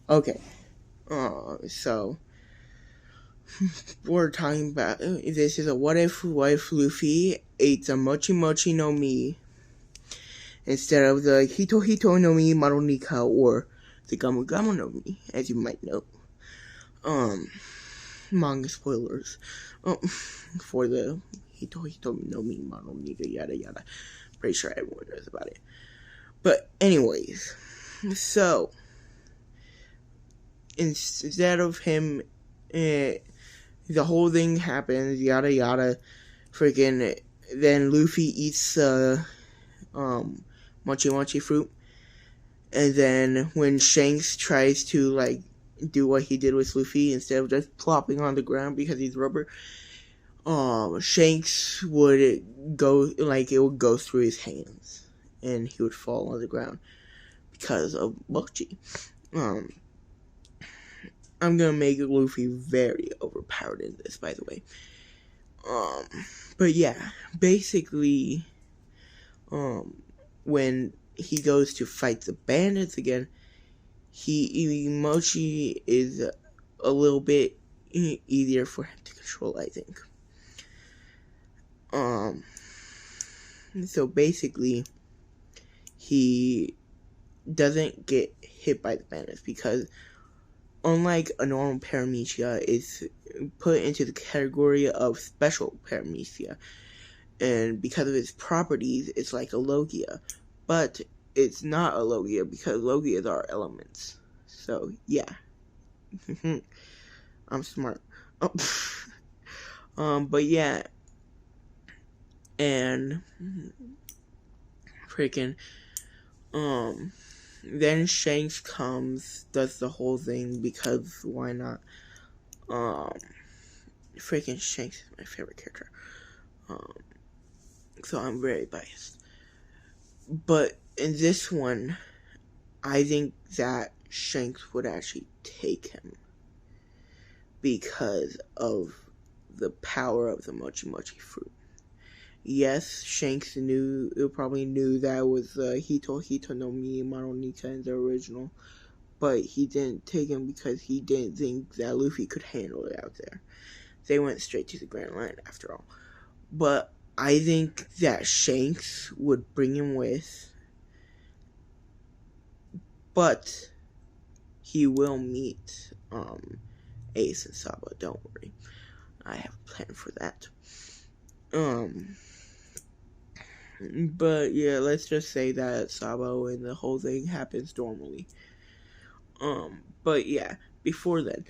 Okay. So we're talking about this is a what if Luffy ate the Mochi Mochi no Mi instead of the Hito Hito no Mi Marunika or the Gamu Gamu no Mi, as you might know. Um, Manga spoilers. For the Hito Hito no Mi Marunika yada yada. Pretty sure everyone knows about it. But anyways, so instead of him, the whole thing happens, yada yada, freaking. Then Luffy eats mochi mochi fruit, and then when Shanks tries to like do what he did with Luffy instead of just plopping on the ground because he's rubber, Shanks would go like it would go through his hands, and he would fall on the ground because of mochi. I'm gonna make Luffy very overpowered in this, by the way. But yeah, basically, when he goes to fight the bandits again, Mochi is a little bit easier for him to control, I think. So basically, he doesn't get hit by the bandits because unlike a normal paramecia, it's put into the category of special paramecia. And because of its properties, it's like a Logia. But it's not a Logia because Logias are elements. So, yeah. I'm smart. But yeah. And freaking then Shanks comes, does the whole thing because why not? Freaking Shanks is my favorite character. So I'm very biased. But in this one, I think that Shanks would actually take him because of the power of the Mochi Mochi fruit. Yes, Shanks probably knew that was Hito Hito no Mi Marunika in the original, but he didn't take him because he didn't think that Luffy could handle it out there. They went straight to the Grand Line after all. But I think that Shanks would bring him with, but he will meet Ace and Sabo. Don't worry, I have a plan for that. But yeah, let's just say that Sabo and the whole thing happens normally. But yeah, before then,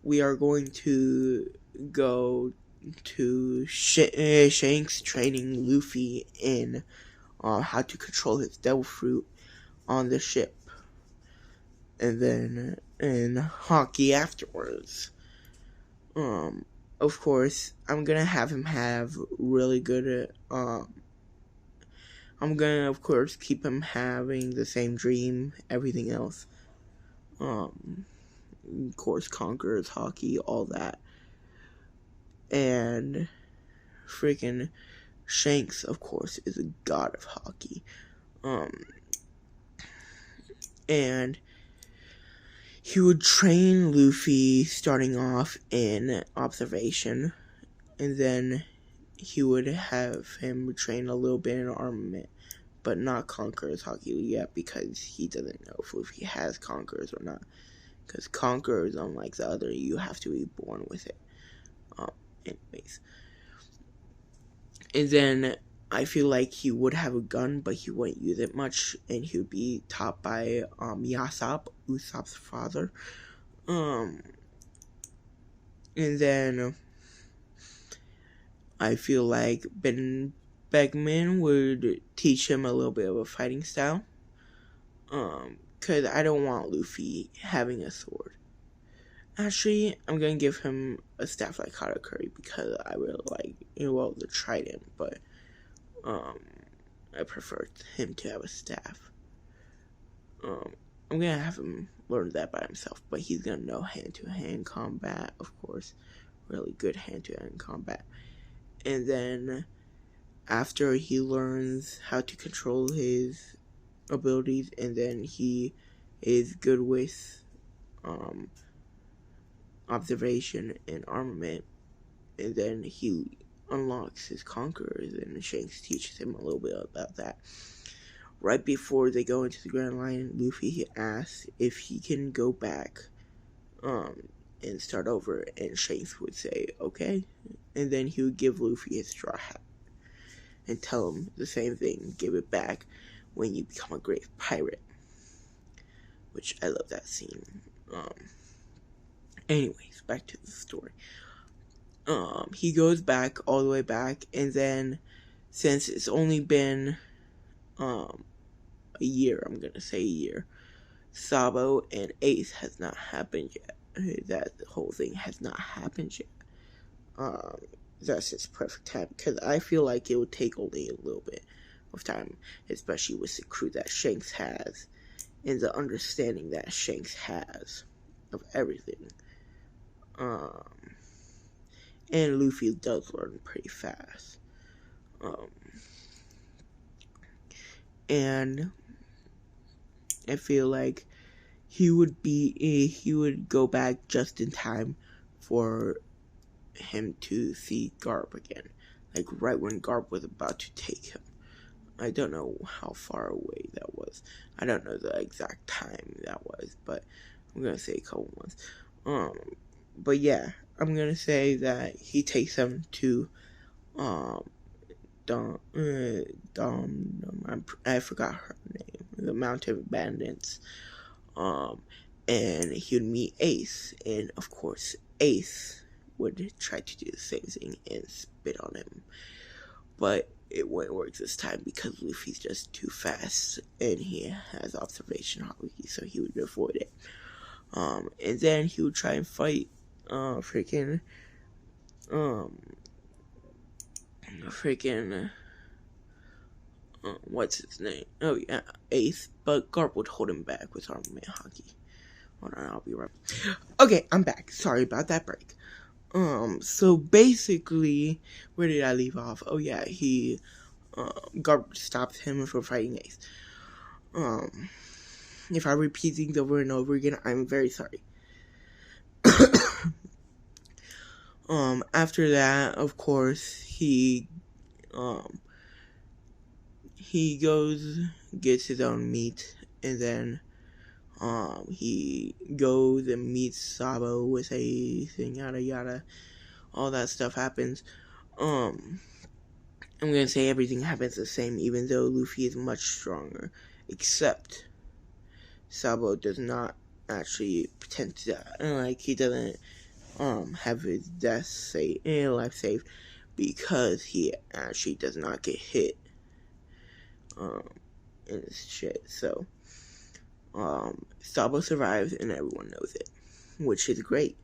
we are going to go to Shanks training Luffy in how to control his devil fruit on the ship, and then in Haki afterwards. Of course, I'm gonna have him have really good. I'm gonna, of course, keep him having the same dream, everything else. Of course, Conqueror's Haki, all that. And freaking Shanks, of course, is a god of Haki. And he would train Luffy starting off in observation, and then he would have him train a little bit in armament, but not Conqueror's Haki yet because he doesn't know if Luffy has Conquerors or not. Because Conquerors, unlike the other, you have to be born with it. Anyways. And then I feel like he would have a gun, but he wouldn't use it much, and he would be taught by Yasopp, Usopp's father. And then I feel like Ben Beckman would teach him a little bit of a fighting style. Because I don't want Luffy having a sword. Actually, I'm going to give him a staff like Katakuri because I really like, the trident, but I prefer him to have a staff. I'm going to have him learn that by himself, but he's going to know hand-to-hand combat, of course. Really good hand-to-hand combat. And then after he learns how to control his abilities, and then he is good with observation and armament, and then he unlocks his conquerors, and Shanks teaches him a little bit about that. Right before they go into the Grand Line, Luffy asks if he can go back and start over, and Shanks would say, okay. And then he would give Luffy his straw hat and tell him the same thing, give it back when you become a great pirate. Which, I love that scene. Anyways, back to the story. He goes back, all the way back, and then, since it's only been, a year, I'm gonna say a year, Sabo and Ace has not happened yet. That whole thing has not happened yet. That's just perfect time, because I feel like it would take only a little bit of time, especially with the crew that Shanks has, and the understanding that Shanks has of everything. And Luffy does learn pretty fast. And I feel like he would go back just in time for him to see Garp again, like right when Garp was about to take him. I don't know how far away that was. I don't know the exact time that was, but I'm gonna say a couple months. But yeah, I'm gonna say that he takes him to I forgot her name, the Mountain Bandits. And he would meet Ace, and of course Ace would try to do the same thing and spit on him, but it wouldn't work this time because Luffy's just too fast and he has observation haki, so he would avoid it. And then he would try and fight what's his name? Oh yeah, Ace, but Garp would hold him back with armament haki. Hold on, I'll be right back. Okay, I'm back. Sorry about that break. So basically, where did I leave off? Oh yeah, Garp stopped him from fighting Ace. If I repeat things over and over again, I'm very sorry. After that, of course, he goes, gets his own meat, and then, he goes and meets Sabo with Ace and yada yada. All that stuff happens. I'm gonna say everything happens the same, even though Luffy is much stronger. Except Sabo does not actually pretend to die. Like, he doesn't have his life saved, because he actually does not get hit in his shit. So Sabo survives and everyone knows it, which is great.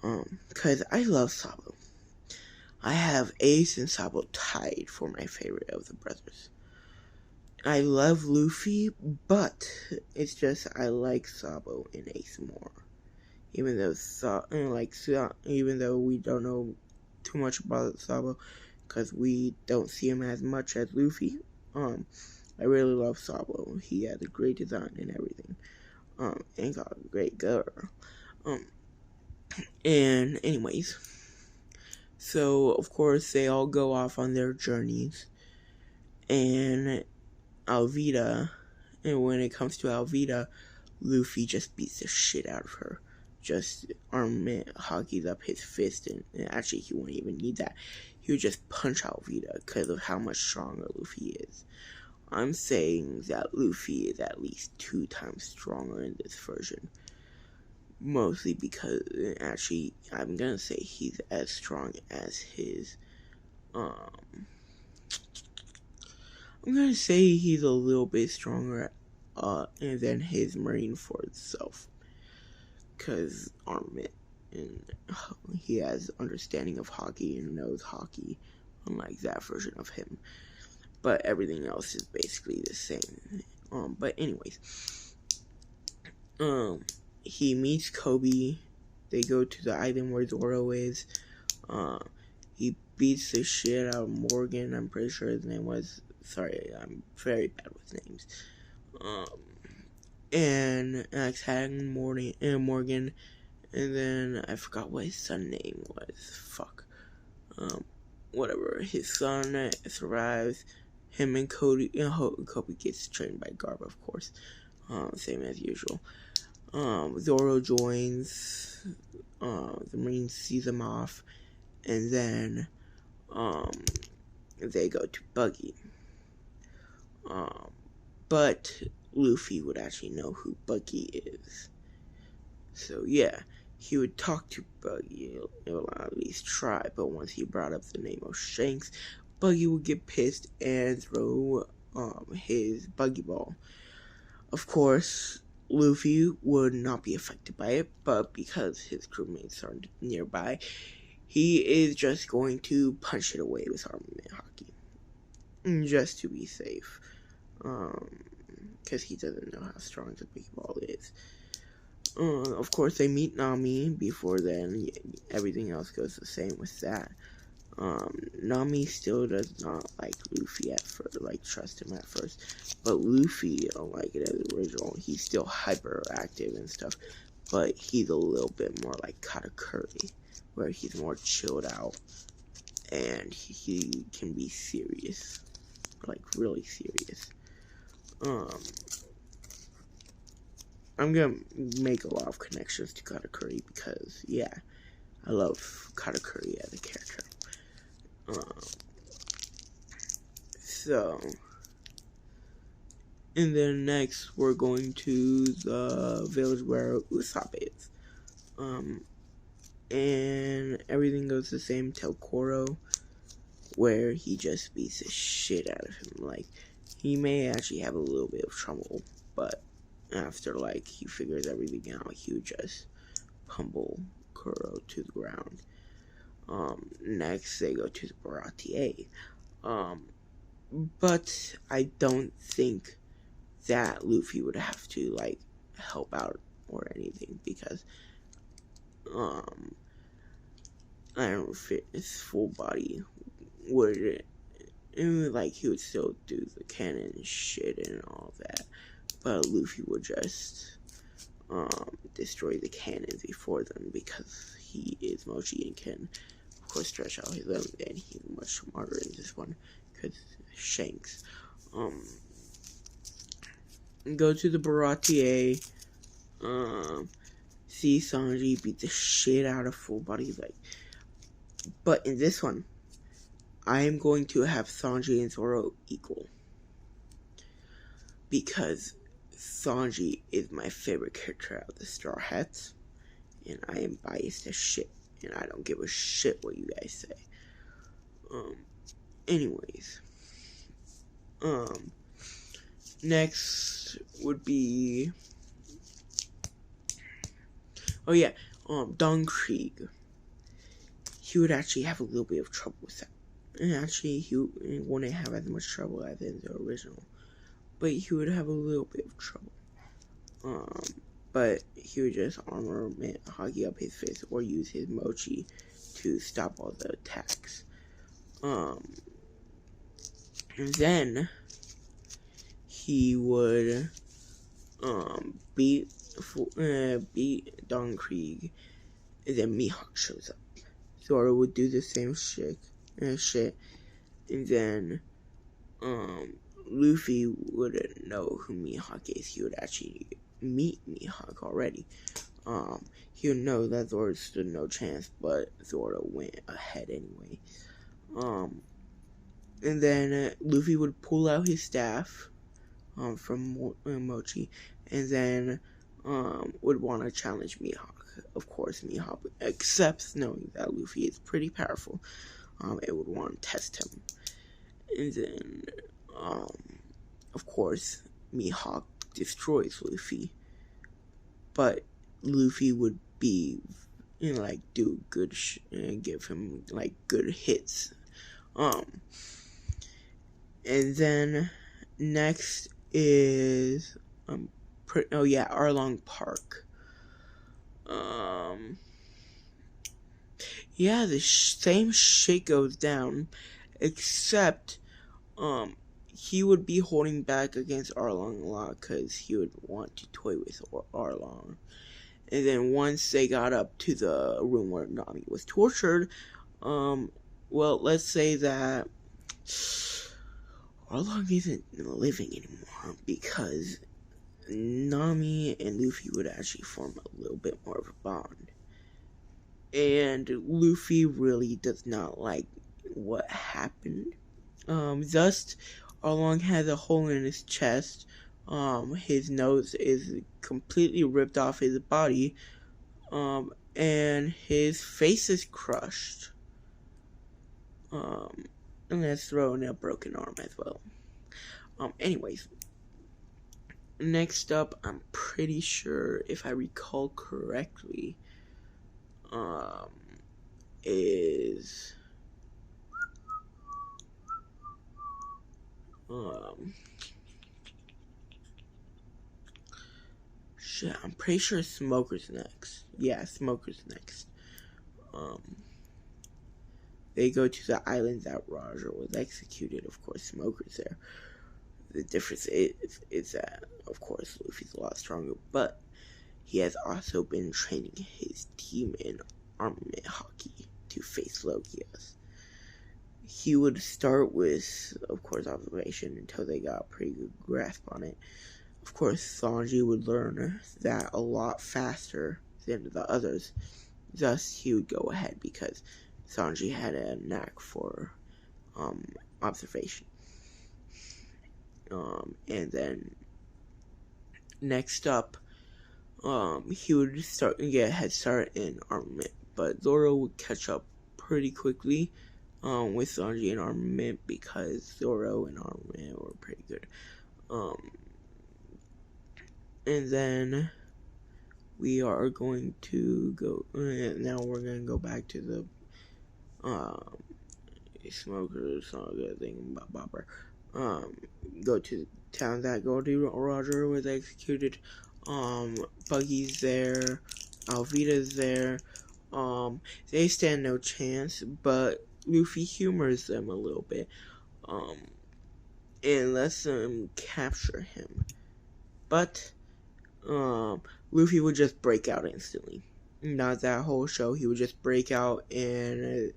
Cause I love Sabo. I have Ace and Sabo tied for my favorite of the brothers. I love Luffy, but it's just I like Sabo and Ace more. Even though we don't know too much about Sabo, because we don't see him as much as Luffy. I really love Sabo. He has a great design and everything. And got a great girl. And anyways, so of course they all go off on their journeys, and Alvida, and when it comes to Alvida, Luffy just beats the shit out of her. Just armament hockeys up his fist, and actually he wouldn't even need that. He would just punch Alvida because of how much stronger Luffy is. I'm saying that Luffy is at least 2 times stronger in this version. Mostly because, actually, I'm gonna say he's as strong as his, I'm gonna say he's a little bit stronger, than his Marineford itself. Because armament, and he has understanding of hockey and knows hockey, unlike that version of him. But everything else is basically the same. But anyways, he meets Kobe. They go to the island where Zoro is. He beats the shit out of Morgan. I'm pretty sure his name was. Sorry, I'm very bad with names. and Alex had Morgan, and then I forgot what his son's name was. Fuck. Whatever. His son survives. Him and Cody. Kobe gets trained by Garba, of course. Same as usual. Zoro joins. The Marines sees him off, and then they go to Buggy. But Luffy would actually know who Buggy is. So yeah, he would talk to Buggy, or at least try, but once he brought up the name of Shanks, Buggy would get pissed and throw his Buggy Ball. Of course, Luffy would not be affected by it, but because his crewmates are nearby, he is just going to punch it away with Armament Haki, just to be safe, because he doesn't know how strong the Big Ball is. Of course, they meet Nami. Before then, everything else goes the same with that. Nami still does not like Luffy at first, trust him at first. But Luffy, unlike it as original, he's still hyperactive and stuff. But he's a little bit more like Katakuri, where he's more chilled out. And he can be serious. Like, really serious. I'm gonna make a lot of connections to Katakuri because, yeah, I love Katakuri as a character. And then next we're going to the village where Usopp is. And everything goes the same till Koro, where he just beats the shit out of him. Like, he may actually have a little bit of trouble, but after, he figures everything out, he would just pummel Kuro to the ground. Next, they go to the Baratie. But I don't think that Luffy would have to, help out or anything, because, I don't fit his full body would, he would still do the cannon shit and all that, but Luffy would just, destroy the cannons before them, because he is Mochi and can, of course, stretch out his own, and he's much smarter in this one, because Shanks. Go to the Baratie, see Sanji beat the shit out of full body, but in this one, I am going to have Sanji and Zoro equal, because Sanji is my favorite character out of the Straw Hats, and I am biased as shit, and I don't give a shit what you guys say. Anyways, next would be, Don Krieg. He would actually have a little bit of trouble with that. And actually, he wouldn't have as much trouble as in the original, but he would have a little bit of trouble. But he would just Armament Haki up his face or use his Mochi to stop all the attacks. And then he would beat Don Krieg, and then Mihawk shows up. Zoro would do the same shit, and then Luffy wouldn't know who Mihawk is. He would actually meet Mihawk already. He would know that Zoro stood no chance, but Zoro went ahead anyway. And then Luffy would pull out his staff from Mochi, and then would want to challenge Mihawk. Of course, Mihawk accepts, knowing that Luffy is pretty powerful. It would want to test him. And then, of course, Mihawk destroys Luffy. But Luffy would be, do good and give him, good hits. And then next is, Arlong Park. The same shit goes down, except, he would be holding back against Arlong a lot because he would want to toy with Arlong. And then once they got up to the room where Nami was tortured, well, let's say that Arlong isn't living anymore because Nami and Luffy would actually form a little bit more of a bond. And Luffy really does not like what happened. Thus, Arlong has a hole in his chest. His nose is completely ripped off his body. And his face is crushed. And let's throw in a broken arm as well. Anyways. Next up, I'm pretty sure, if I recall correctly, is shit, I'm pretty sure Smoker's next. Yeah, Smoker's next. They go to the island that Roger was executed. Of course, Smoker's there. The difference is that, of course, Luffy's a lot stronger, but he has also been training his team in armament hockey to face Logias. He would start with, of course, observation until they got a pretty good grasp on it. Of course, Sanji would learn that a lot faster than the others. Thus, he would go ahead because Sanji had a knack for observation. And then next up, he would get a head start in armament, but Zoro would catch up pretty quickly with Sanji in armament because Zoro and armament were pretty good. And then we are going to go. Now we're going to go back to the Smoker Saga thing about Bopper. Go to the town that Goldie Roger was executed. Buggy's there. Alvida's there. They stand no chance, but Luffy humors them a little bit. And lets them capture him. But Luffy would just break out instantly. Not that whole show. He would just break out and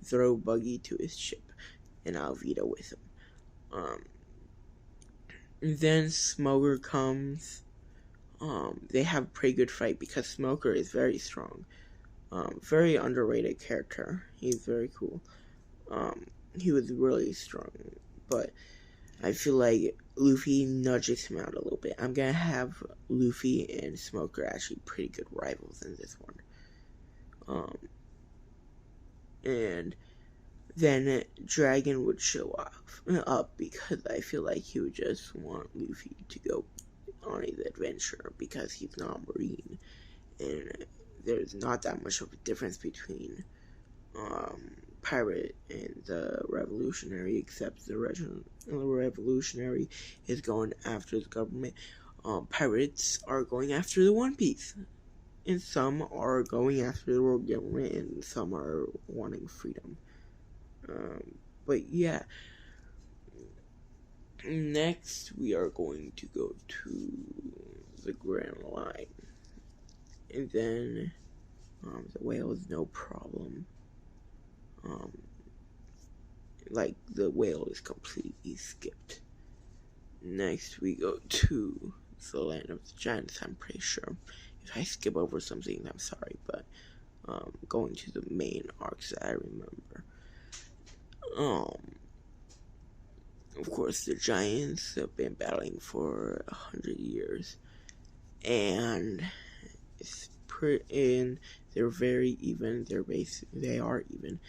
throw Buggy to his ship, and Alvida with him. Then Smoker comes. They have a pretty good fight because Smoker is very strong. Very underrated character. He's very cool. He was really strong, but I feel like Luffy nudges him out a little bit. I'm gonna have Luffy and Smoker actually pretty good rivals in this one. And then Dragon would show up because I feel like he would just want Luffy to go on his adventure because he's not a Marine, and there's not that much of a difference between pirate and the revolutionary, except the revolutionary is going after the government. Pirates are going after the One Piece, and some are going after the world government, and some are wanting freedom. But yeah, next we are going to go to the Grand Line, and then the whale is no problem. Like the whale is completely skipped. Next we go to the land of the giants. I'm pretty sure. If I skip over something, I'm sorry, but going to the main arcs that I remember. Of course, the giants have been battling for 100 years, and they're very even. They are even.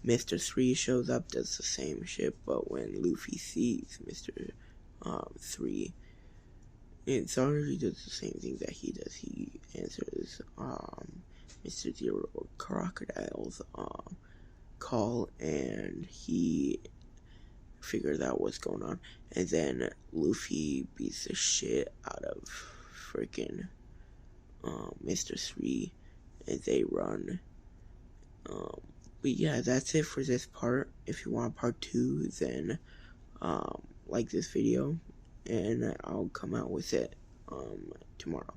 Mr. 3 shows up, does the same shit, but when Luffy sees Mr. 3, and Sanji does the same thing that he does. He answers Mr. Zero Crocodile's call, and he figures out what's going on. And then Luffy beats the shit out of freaking Mr. 3, and they run. But yeah, that's it for this part. If you want part 2, then like this video, and I'll come out with it tomorrow.